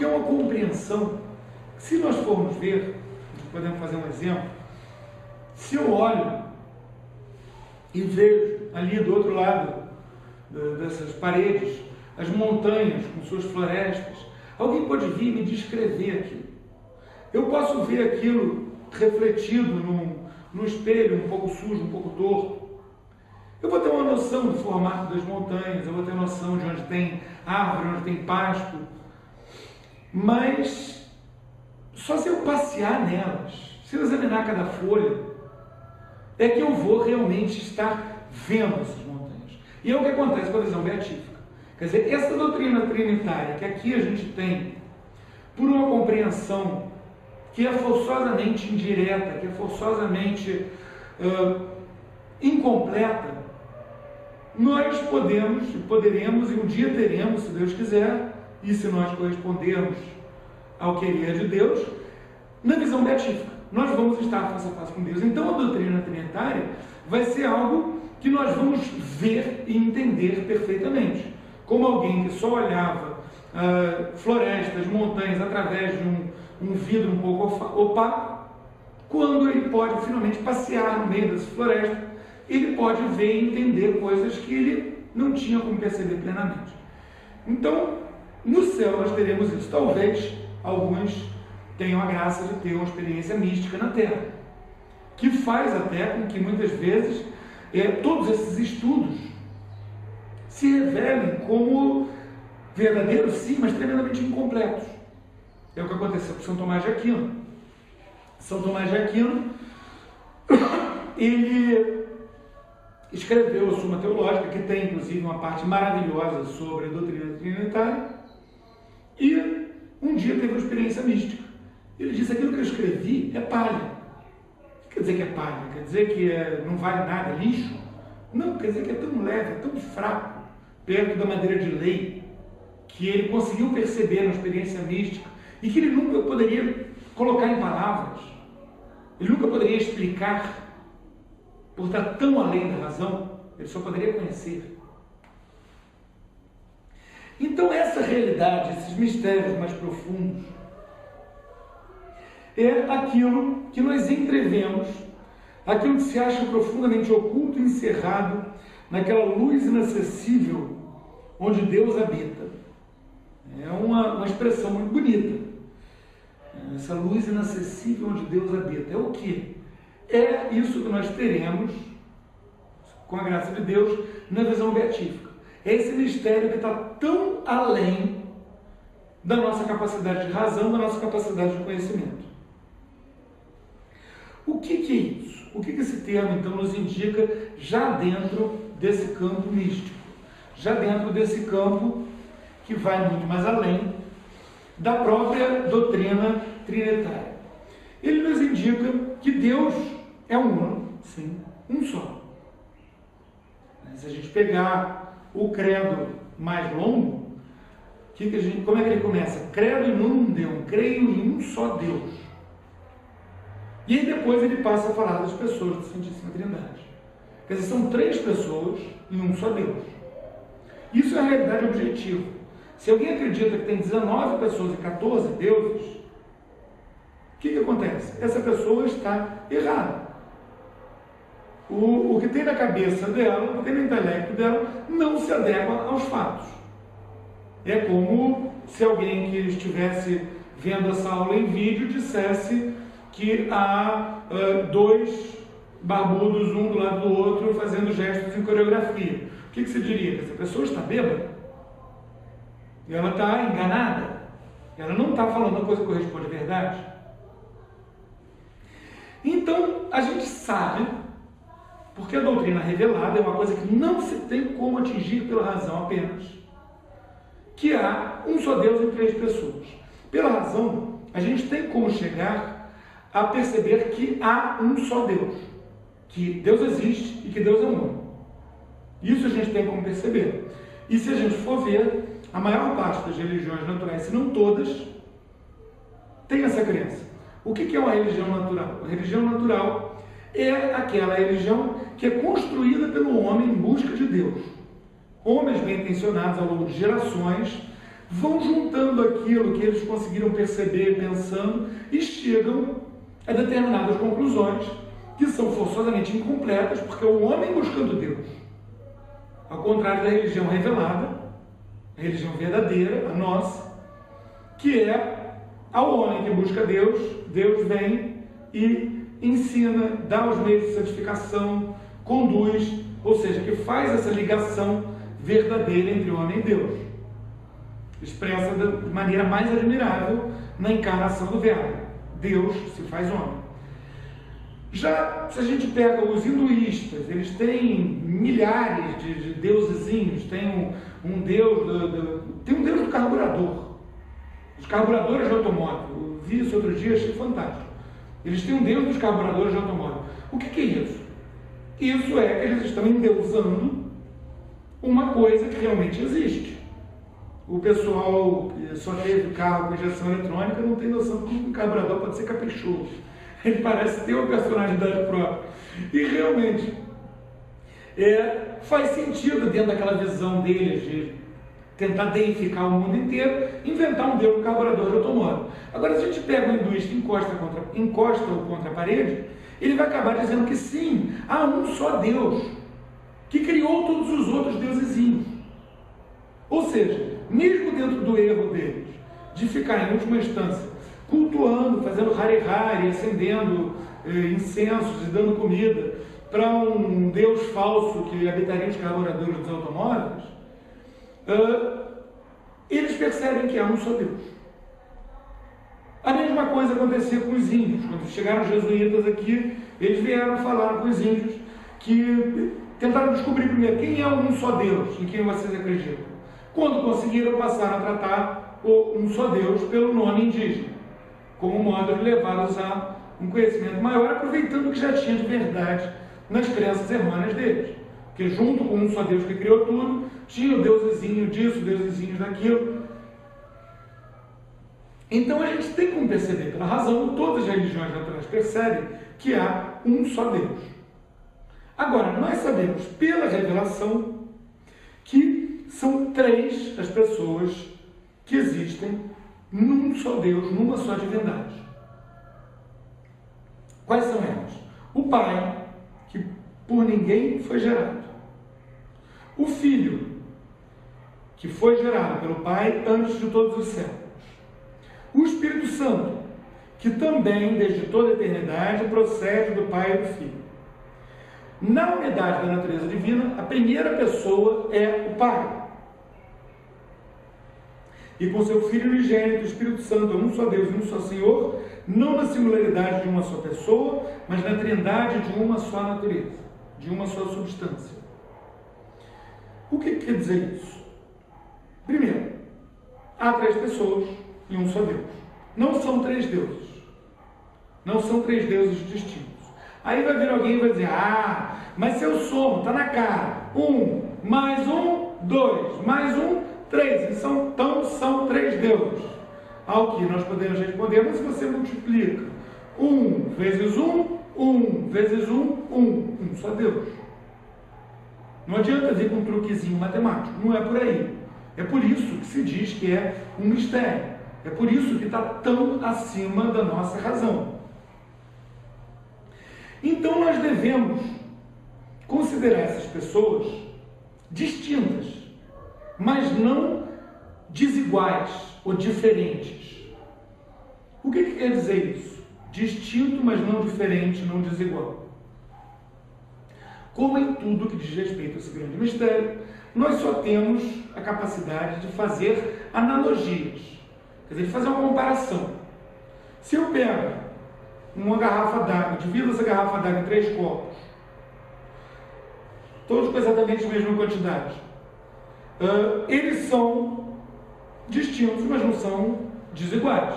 porque é uma compreensão. Se nós formos ver, podemos fazer um exemplo, se eu olho e vejo ali do outro lado dessas paredes, as montanhas com suas florestas, alguém pode vir e me descrever aquilo. Eu posso ver aquilo refletido num espelho um pouco sujo, um pouco torto. Eu vou ter uma noção do formato das montanhas, eu vou ter noção de onde tem árvore, onde tem pasto, mas só se eu passear nelas, se eu examinar cada folha, é que eu vou realmente estar vendo essas montanhas. E é o que acontece com a visão beatífica. Quer dizer, essa doutrina trinitária que aqui a gente tem, por uma compreensão que é forçosamente indireta, que é forçosamente incompleta, nós poderemos e um dia teremos, se Deus quiser, e se nós correspondermos ao querer de Deus, na visão beatífica. Nós vamos estar face a face com Deus. Então a doutrina trinitária vai ser algo que nós vamos ver e entender perfeitamente. Como alguém que só olhava florestas, montanhas, através de um vidro um pouco opaco, quando ele pode finalmente passear no meio dessa floresta, ele pode ver e entender coisas que ele não tinha como perceber plenamente. Então, no céu nós teremos isso. Talvez alguns tenham a graça de ter uma experiência mística na Terra, que faz até com que muitas vezes todos esses estudos se revelem como verdadeiros, sim, mas tremendamente incompletos. É o que aconteceu com São Tomás de Aquino. São Tomás de Aquino, ele escreveu a Suma Teológica, que tem inclusive uma parte maravilhosa sobre a doutrina trinitária, e um dia teve uma experiência mística. Ele disse: aquilo que eu escrevi é palha. O que quer dizer que é palha? Quer dizer que não vale nada, lixo? Não, quer dizer que é tão leve, é tão fraco, perto da madeira de lei, que ele conseguiu perceber na experiência mística, e que ele nunca poderia colocar em palavras, ele nunca poderia explicar, por estar tão além da razão, ele só poderia conhecer. Então essa realidade, esses mistérios mais profundos, é aquilo que nós entrevemos, aquilo que se acha profundamente oculto e encerrado naquela luz inacessível onde Deus habita. É uma expressão muito bonita. Essa luz inacessível onde Deus habita. É o quê? É isso que nós teremos, com a graça de Deus, na visão beatífica. É esse mistério que está tão além da nossa capacidade de razão, da nossa capacidade de conhecimento. O que é isso? O que esse termo, então, nos indica já dentro desse campo místico? Já dentro desse campo que vai muito mais além da própria doutrina trinitária. Ele nos indica que Deus é um, sim, um só. Se a gente pegar o credo mais longo, como é que ele começa? Credo in unum Deum, creio em um só Deus. E aí depois ele passa a falar das pessoas da Santíssima Trindade. Quer dizer, são 3 pessoas em um só Deus. Isso é a realidade objetiva. Se alguém acredita que tem 19 pessoas e 14 deuses, o que acontece? Essa pessoa está errada. O que tem na cabeça dela, o que tem no intelecto dela, não se adequa aos fatos. É como se alguém que estivesse vendo essa aula em vídeo dissesse que há 2 barbudos, um do lado do outro, fazendo gestos em coreografia. O que você diria? Que essa pessoa está bêbada? Ela está enganada? Ela não está falando a coisa que corresponde à verdade? Então, a gente sabe, porque a doutrina revelada é uma coisa que não se tem como atingir pela razão apenas, que há um só Deus em 3 pessoas. Pela razão, a gente tem como chegar a perceber que há um só Deus, que Deus existe e que Deus é uno. Isso a gente tem como perceber. E se a gente for ver, a maior parte das religiões naturais, se não todas, tem essa crença. O que é uma religião natural? A religião natural é aquela religião que é construída pelo homem em busca de Deus. Homens bem intencionados ao longo de gerações vão juntando aquilo que eles conseguiram perceber pensando e chegam a determinadas conclusões que são forçosamente incompletas, porque o homem buscando Deus, ao contrário da religião revelada, a religião verdadeira, a nossa, que é ao homem que busca Deus, Deus vem e ensina, dá os meios de santificação, conduz, ou seja, que faz essa ligação verdadeira entre o homem e Deus, expressa de maneira mais admirável na encarnação do Verbo. Deus se faz homem. Já se a gente pega os hinduístas, eles têm milhares de deusezinhos, tem um deus do carburador, os carburadores de automóvel. Eu vi isso outro dia, achei fantástico. Eles têm um deus dos carburadores de automóvel. O que é isso? Isso é que eles estão endeusando uma coisa que realmente existe. O pessoal que só teve carro com injeção eletrônica não tem noção que um carburador pode ser caprichoso. Ele parece ter uma personalidade própria. E realmente faz sentido dentro daquela visão deles de tentar deificar o mundo inteiro, inventar um deus no carburador de automóvel. Agora, se a gente pega o hinduísta e encosta-o contra a parede, ele vai acabar dizendo que sim, há um só Deus, que criou todos os outros deusezinhos. Ou seja, mesmo dentro do erro deles, de ficar em última instância cultuando, fazendo hare-hare, acendendo incensos e dando comida para um Deus falso que habitaria os carburadores dos automóveis, eles percebem que há um só Deus. A mesma coisa acontecia com os índios. Quando chegaram os jesuítas aqui, eles vieram falar com os índios que tentaram descobrir primeiro quem é um só Deus, em quem vocês acreditam. Quando conseguiram, passaram a tratar o um só Deus pelo nome indígena, como modo de levá-los a um conhecimento maior, aproveitando o que já tinha de verdade nas crenças irmãs deles. Porque junto com um só Deus que criou tudo, tinha o deusezinho disso, o deusezinho daquilo. Então a gente tem como perceber, pela razão, todas as religiões naturais percebem que há um só Deus. Agora, nós sabemos pela revelação que são três as pessoas que existem num só Deus, numa só divindade. Quais são elas? O Pai, que por ninguém foi gerado. O Filho, que foi gerado pelo Pai antes de todos os séculos. O Espírito Santo, que também, desde toda a eternidade, procede do Pai e do Filho. Na unidade da natureza divina, a primeira pessoa é o Pai. E com seu Filho unigênito, o Espírito Santo, é um só Deus e um só Senhor, não na singularidade de uma só pessoa, mas na trindade de uma só natureza, de uma só substância. O que quer dizer isso? Primeiro, há três pessoas e um só Deus. Não são três deuses. Não são três deuses distintos. Aí vai vir alguém e vai dizer, mas se eu somo, está na cara. 1 mais 1, 2 mais 1, 3. Então são três deuses. Ao que nós podemos responder, mas se você multiplica 1 vezes 1, 1 vezes 1, 1 só Deus. Não adianta vir com um truquezinho matemático, não é por aí. É por isso que se diz que é um mistério. É por isso que está tão acima da nossa razão. Então nós devemos considerar essas pessoas distintas, mas não desiguais ou diferentes. O que quer dizer isso? Distinto, mas não diferente, não desigual. Como em tudo que diz respeito a esse grande mistério, nós só temos a capacidade de fazer analogias, quer dizer, de fazer uma comparação. Se eu pego uma garrafa d'água, divido essa garrafa d'água em 3 copos, todos com exatamente a mesma quantidade, eles são distintos, mas não são desiguais.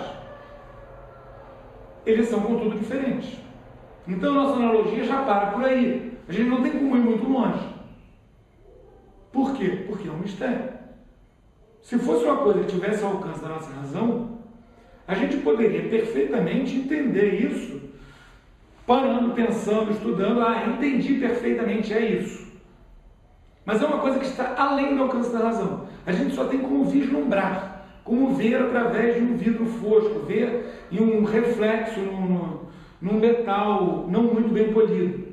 Eles são, contudo, diferentes. Então, a nossa analogia já para por aí. A gente não tem como ir muito longe. Por quê? Porque é um mistério. Se fosse uma coisa que tivesse ao alcance da nossa razão, a gente poderia perfeitamente entender isso, parando, pensando, estudando, entendi perfeitamente, é isso. Mas é uma coisa que está além do alcance da razão. A gente só tem como vislumbrar, como ver através de um vidro fosco, ver em um reflexo num metal não muito bem polido.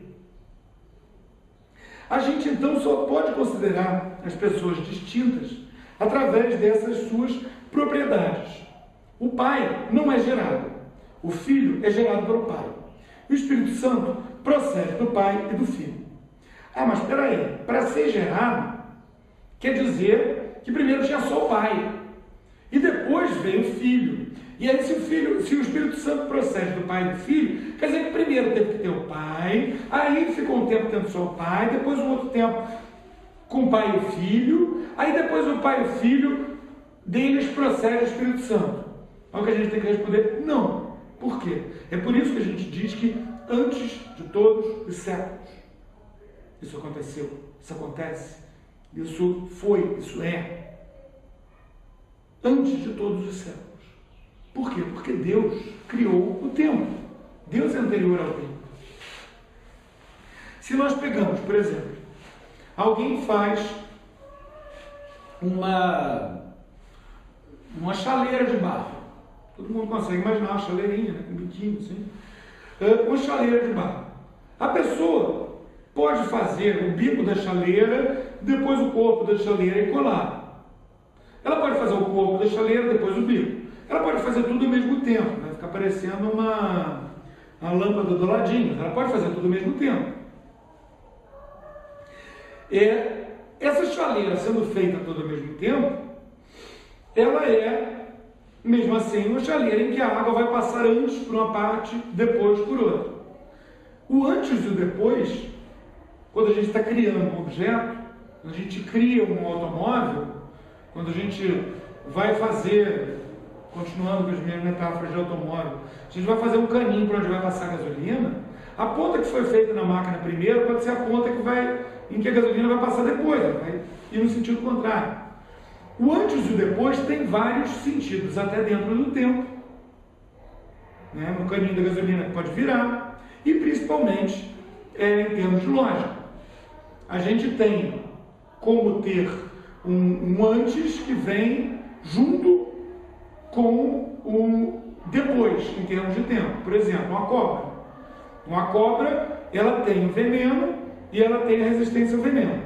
A gente então só pode considerar as pessoas distintas através dessas suas propriedades. O Pai não é gerado, o Filho é gerado pelo Pai. O Espírito Santo procede do Pai e do Filho. Ah, mas espera aí, para ser gerado, quer dizer que primeiro tinha só o Pai, e depois veio o Filho. E aí, se o Espírito Santo procede do Pai e do Filho, quer dizer que primeiro teve que ter o Pai, aí ficou um tempo tendo só o Pai, depois um outro tempo com o Pai e o Filho, aí depois o Pai e o Filho, deles procede o Espírito Santo. É o que a gente tem que responder? Não. Por quê? É por isso que a gente diz que antes de todos os séculos, isso aconteceu, isso acontece, isso foi, isso é. Antes de todos os séculos. Por quê? Porque Deus criou o tempo. Deus é anterior ao tempo. Se nós pegamos, por exemplo, alguém faz uma chaleira de barro. Todo mundo consegue imaginar uma chaleirinha, né, com um biquinho assim. Uma chaleira de barro. A pessoa pode fazer o bico da chaleira, depois o corpo da chaleira e colar. Ela pode fazer o corpo da chaleira, depois o bico. Ela pode fazer tudo ao mesmo tempo, vai ficar parecendo uma lâmpada do ladinho. Ela pode fazer tudo ao mesmo tempo. Essa chaleira sendo feita tudo ao mesmo tempo, ela é, mesmo assim, uma chaleira em que a água vai passar antes por uma parte, depois por outra. O antes e o depois, quando a gente está criando um objeto, quando a gente cria um automóvel, quando a gente vai fazer, continuando com as minhas metáforas de automóvel, a gente vai fazer um caninho para onde vai passar a gasolina, a ponta que foi feita na máquina primeiro pode ser a ponta em que a gasolina vai passar depois, vai ir no sentido contrário. O antes e o depois tem vários sentidos, até dentro do tempo. Né? No caninho da gasolina pode virar, e principalmente em termos de lógica. A gente tem como ter um antes que vem junto com o depois, em termos de tempo. Por exemplo, uma cobra. Uma cobra, ela tem o veneno e ela tem a resistência ao veneno.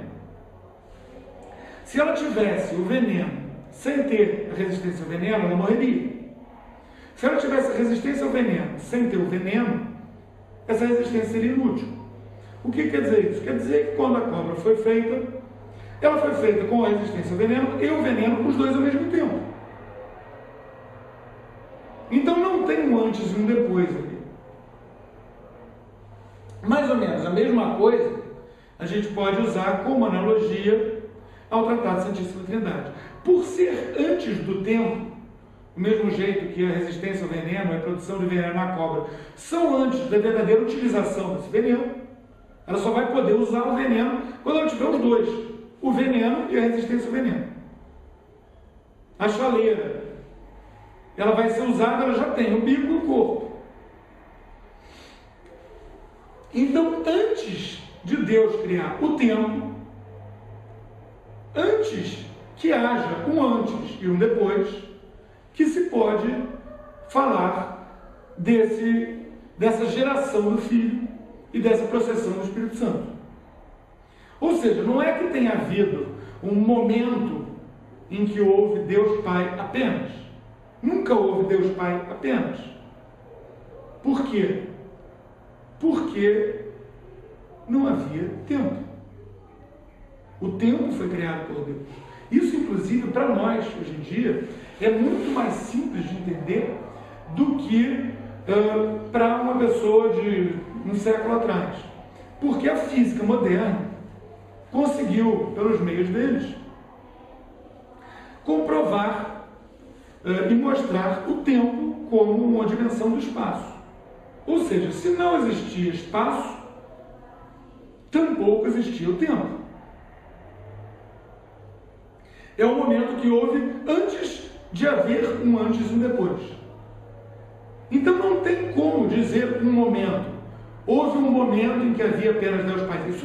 Se ela tivesse o veneno sem ter a resistência ao veneno, ela morreria. Se ela tivesse a resistência ao veneno sem ter o veneno, essa resistência seria inútil. O que quer dizer isso? Quer dizer que quando a cobra foi feita, ela foi feita com a resistência ao veneno e o veneno, os dois ao mesmo tempo. Então não tem um antes e um depois ali. Mais ou menos a mesma coisa a gente pode usar como analogia ao Tratado de Santíssima Trindade. Por ser antes do tempo, do mesmo jeito que a resistência ao veneno e a produção de veneno na cobra são antes da verdadeira utilização desse veneno, ela só vai poder usar o veneno quando ela tiver os dois, o veneno e a resistência ao veneno. A chaleira, ela vai ser usada, ela já tem o bico e o corpo. Então, antes de Deus criar o tempo, antes que haja um antes e um depois, que se pode falar dessa geração do Filho e dessa processão do Espírito Santo. Ou seja, não é que tenha havido um momento em que houve Deus Pai apenas. Nunca houve Deus Pai apenas. Por quê? Porque não havia tempo. O tempo foi criado por Deus. Isso, inclusive, para nós, hoje em dia, é muito mais simples de entender do que para uma pessoa de um século atrás. Porque a física moderna conseguiu, pelos meios deles, comprovar e mostrar o tempo como uma dimensão do espaço. Ou seja, se não existia espaço, tampouco existia o tempo. É o momento que houve antes de haver um antes e um depois. Então não tem como dizer um momento. Houve um momento em que havia apenas Deus Pai. Isso